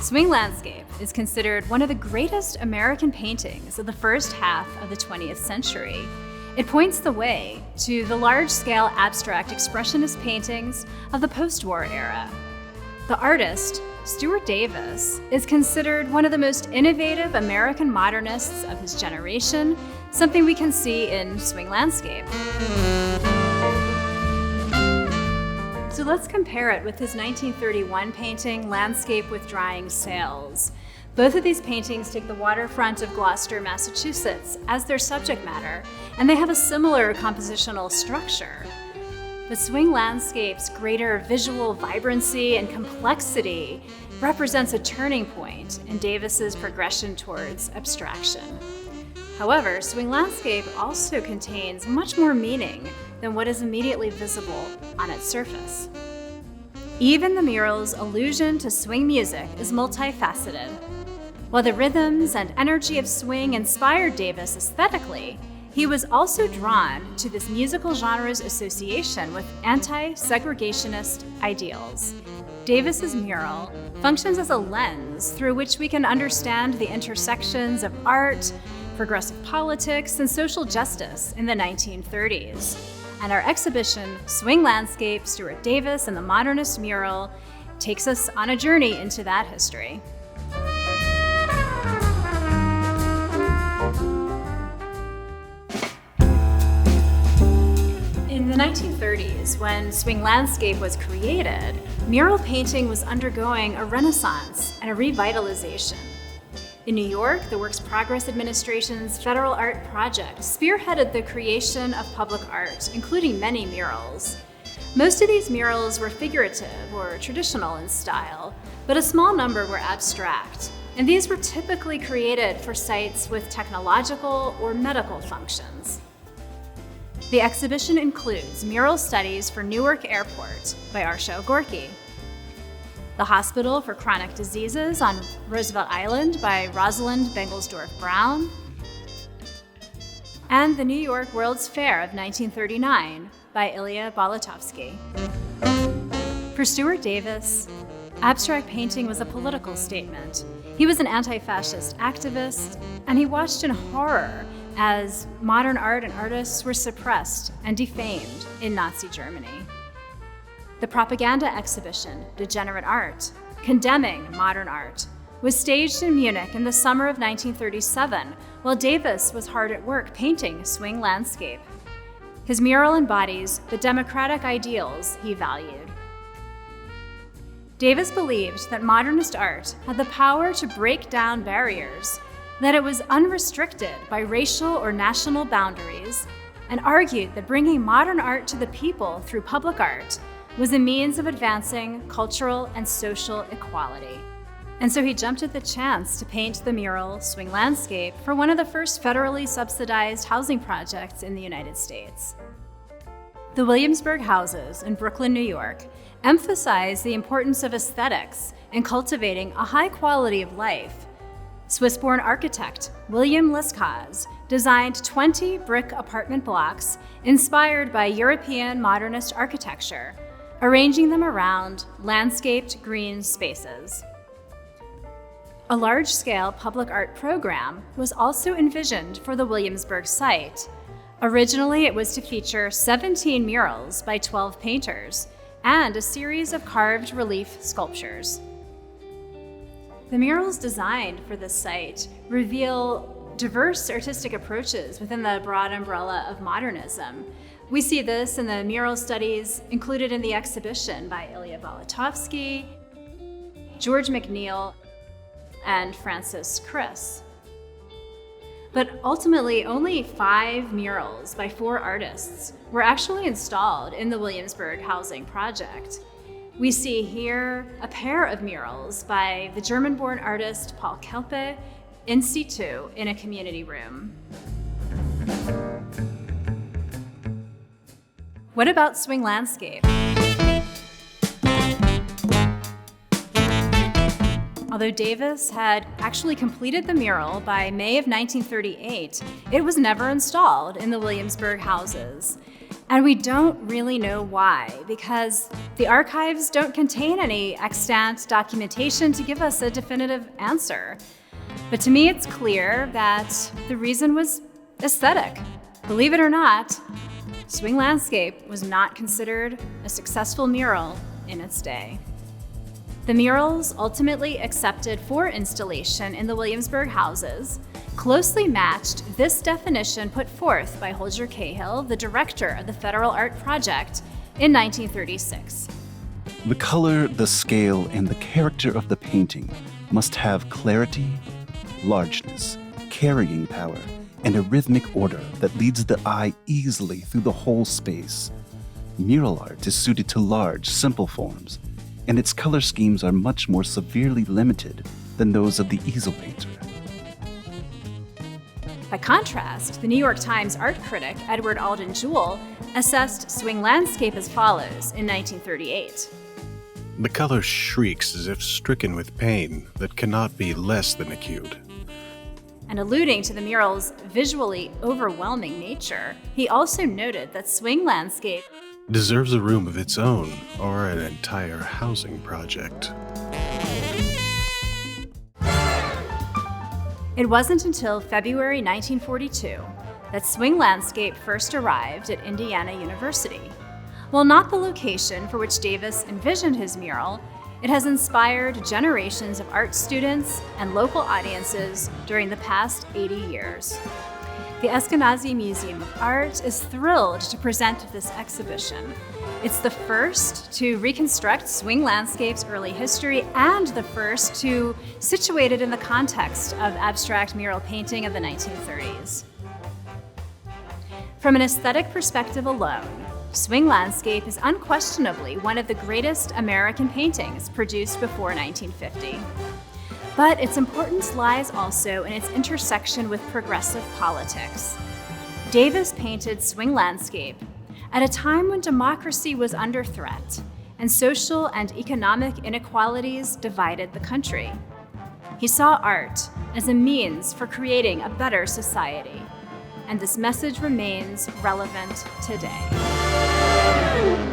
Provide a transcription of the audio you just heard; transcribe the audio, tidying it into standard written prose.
Swing Landscape is considered one of the greatest American paintings of the first half of the 20th century. It points the way to the large-scale abstract expressionist paintings of the post-war era. The artist, Stuart Davis, is considered one of the most innovative American modernists of his generation, something we can see in Swing Landscape. So let's compare it with his 1931 painting, Landscape with Drying Sails. Both of these paintings take the waterfront of Gloucester, Massachusetts as their subject matter, and they have a similar compositional structure. But Swing Landscape's greater visual vibrancy and complexity represents a turning point in Davis's progression towards abstraction. However, Swing Landscape also contains much more meaning than what is immediately visible on its surface. Even the mural's allusion to swing music is multifaceted. While the rhythms and energy of swing inspired Davis aesthetically, he was also drawn to this musical genre's association with anti-segregationist ideals. Davis's mural functions as a lens through which we can understand the intersections of art, progressive politics, and social justice in the 1930s. And our exhibition, Swing Landscape, Stuart Davis and the Modernist Mural, takes us on a journey into that history. In the 1930s, when Swing Landscape was created, mural painting was undergoing a renaissance and a revitalization. In New York, the Works Progress Administration's Federal Art Project spearheaded the creation of public art, including many murals. Most of these murals were figurative or traditional in style, but a small number were abstract, and these were typically created for sites with technological or medical functions. The exhibition includes mural studies for Newark Airport by Arshile Gorky, the Hospital for Chronic Diseases on Roosevelt Island by Rosalind Bengelsdorf Brown, and the New York World's Fair of 1939 by Ilya Balatovsky. For Stuart Davis, abstract painting was a political statement. He was an anti-fascist activist, and he watched in horror as modern art and artists were suppressed and defamed in Nazi Germany. The propaganda exhibition, Degenerate Art, condemning modern art, was staged in Munich in the summer of 1937, while Davis was hard at work painting Swing Landscape. His mural embodies the democratic ideals he valued. Davis believed that modernist art had the power to break down barriers, that it was unrestricted by racial or national boundaries, and argued that bringing modern art to the people through public art was a means of advancing cultural and social equality. And so he jumped at the chance to paint the mural Swing Landscape for one of the first federally subsidized housing projects in the United States. The Williamsburg houses in Brooklyn, New York, emphasize the importance of aesthetics in cultivating a high quality of life. Swiss-born architect William Lescaz designed 20 brick apartment blocks inspired by European modernist architecture, arranging them around landscaped green spaces. A large-scale public art program was also envisioned for the Williamsburg site. Originally, it was to feature 17 murals by 12 painters and a series of carved relief sculptures. The murals designed for this site reveal diverse artistic approaches within the broad umbrella of modernism. We see this in the mural studies included in the exhibition by Ilya Balatovsky, George McNeil, and Francis Criss. But ultimately, only 5 murals by 4 artists were actually installed in the Williamsburg housing project. We see here a pair of murals by the German-born artist Paul Kelpe in situ in a community room. What about Swing Landscape? Although Davis had actually completed the mural by May of 1938, it was never installed in the Williamsburg houses. And we don't really know why, because the archives don't contain any extant documentation to give us a definitive answer. But to me, it's clear that the reason was aesthetic. Believe it or not, Swing Landscape was not considered a successful mural in its day. The murals ultimately accepted for installation in the Williamsburg houses closely matched this definition put forth by Holger Cahill, the director of the Federal Art Project, in 1936. The color, the scale, and the character of the painting must have clarity, largeness, carrying power, and a rhythmic order that leads the eye easily through the whole space. Mural art is suited to large, simple forms, and its color schemes are much more severely limited than those of the easel painter. By contrast, the New York Times art critic Edward Alden Jewell assessed Swing Landscape as follows in 1938. The color shrieks as if stricken with pain that cannot be less than acute. And alluding to the mural's visually overwhelming nature, he also noted that Swing Landscape deserves a room of its own or an entire housing project. It wasn't until February 1942 that Swing Landscape first arrived at Indiana University. While not the location for which Davis envisioned his mural, it has inspired generations of art students and local audiences during the past 80 years. The Eskenazi Museum of Art is thrilled to present this exhibition. It's the first to reconstruct Swing Landscape's early history and the first to situate it in the context of abstract mural painting of the 1930s. From an aesthetic perspective alone, Swing Landscape is unquestionably one of the greatest American paintings produced before 1950. But its importance lies also in its intersection with progressive politics. Davis painted Swing Landscape at a time when democracy was under threat and social and economic inequalities divided the country. He saw art as a means for creating a better society, and this message remains relevant today.